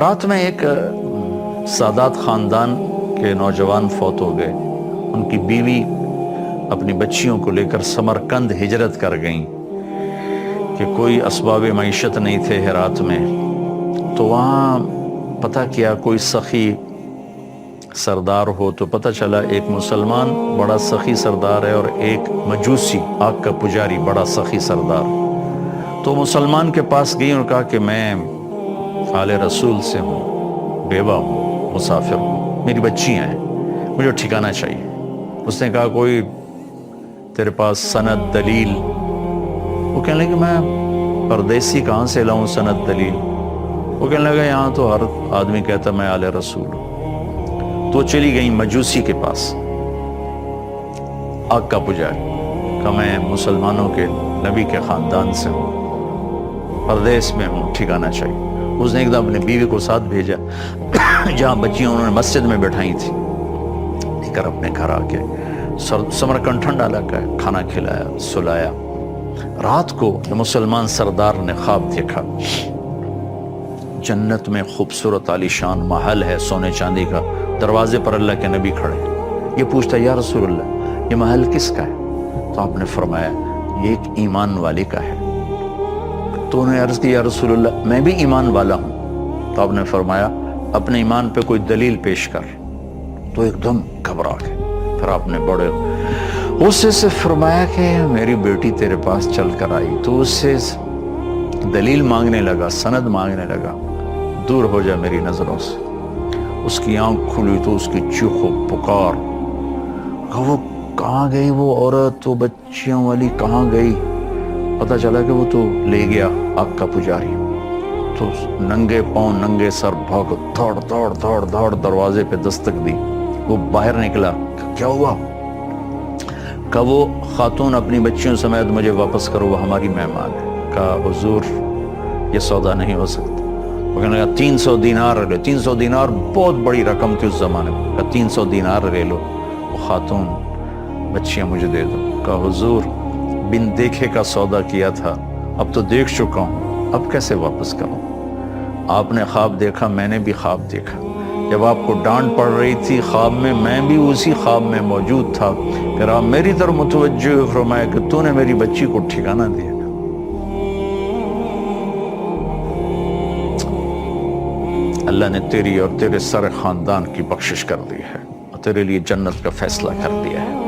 رات میں ایک سادات خاندان کے نوجوان فوت ہو گئے. ان کی بیوی اپنی بچیوں کو لے کر سمرقند ہجرت کر گئیں کہ کوئی اسباب معیشت نہیں تھے ہرات میں. تو وہاں پتہ کیا کوئی سخی سردار ہو، تو پتہ چلا ایک مسلمان بڑا سخی سردار ہے اور ایک مجوسی آگ کا پجاری بڑا سخی سردار. تو مسلمان کے پاس گئی اور کہا کہ میں آل رسول سے ہوں، بیوہ ہوں، مسافر ہوں، میری بچیاں ہیں، مجھے ٹھکانہ چاہیے. اس نے کہا کوئی تیرے پاس سند دلیل؟ وہ کہنے لگے میں پردیسی کہاں سے لاؤں سند دلیل؟ وہ کہنے لگا یہاں تو ہر آدمی کہتا میں آل رسول ہوں. تو چلی گئی مجوسی کے پاس، آگ کا پجاری، کہ میں مسلمانوں کے نبی کے خاندان سے ہوں، پردیس میں ہوں، ٹھکانہ چاہیے. اس نے ایک دم اپنے بیوی کو ساتھ بھیجا جہاں بچیاں انہوں نے مسجد میں بٹھائی تھی، لے کر اپنے گھر آ کے سمرقند ٹھنڈا علاقہ ہے، کھانا کھلایا، سلایا. رات کو مسلمان سردار نے خواب دیکھا، جنت میں خوبصورت عالیشان محل ہے سونے چاندی کا، دروازے پر اللہ کے نبی کھڑے. یہ پوچھتا یا رسول اللہ یہ محل کس کا ہے؟ تو آپ نے فرمایا یہ ایک ایمان والے کا ہے. تو انہوں نے عرض کی یا رسول اللہ میں بھی ایمان والا ہوں. تو آپ نے فرمایا اپنے ایمان پہ کوئی دلیل پیش کر. تو ایک دم گھبرا گئے. پھر آپ نے بڑے غصے سے فرمایا کہ میری بیٹی تیرے پاس چل کر آئی، تو اس سے دلیل مانگنے لگا، سند مانگنے لگا، دور ہو جا میری نظروں سے. اس کی آنکھ کھلی تو اس کی چیخ و پکار، وہ کہاں گئی وہ عورت، وہ بچیوں والی کہاں گئی؟ پتہ چلا کہ وہ تو لے گیا آگ کا پجاری. تو ننگے پاؤں ننگے سر بھاگ دوڑ دوڑ دوڑ دوڑ دروازے پہ دستک دی. وہ باہر نکلا، کیا ہوا؟ کہا وہ خاتون اپنی بچیوں سمیت مجھے واپس کرو، وہ ہماری مہمان ہے. کہا حضور یہ سودا نہیں ہو سکتا. وہ کہنے لگا 300 دینار لے. 300 دینار بہت بڑی رقم تھی اس زمانے میں. کہا 300 دینار لے لو، وہ خاتون بچیاں مجھے دے دو. کہا حضور بن دیکھے کا سودا کیا تھا، اب تو دیکھ چکا ہوں، اب کیسے واپس کروں؟ آپ نے خواب دیکھا، میں نے بھی خواب دیکھا. جب آپ کو ڈانٹ پڑ رہی تھی خواب میں بھی اسی خواب میں موجود تھا. پھر آپ میری طرف متوجہ فرمایا کہ تو نے میری بچی کو ٹھکانہ دیا. اللہ نے تیری اور تیرے سارے خاندان کی بخشش کر دی ہے اور تیرے لیے جنت کا فیصلہ کر دیا ہے.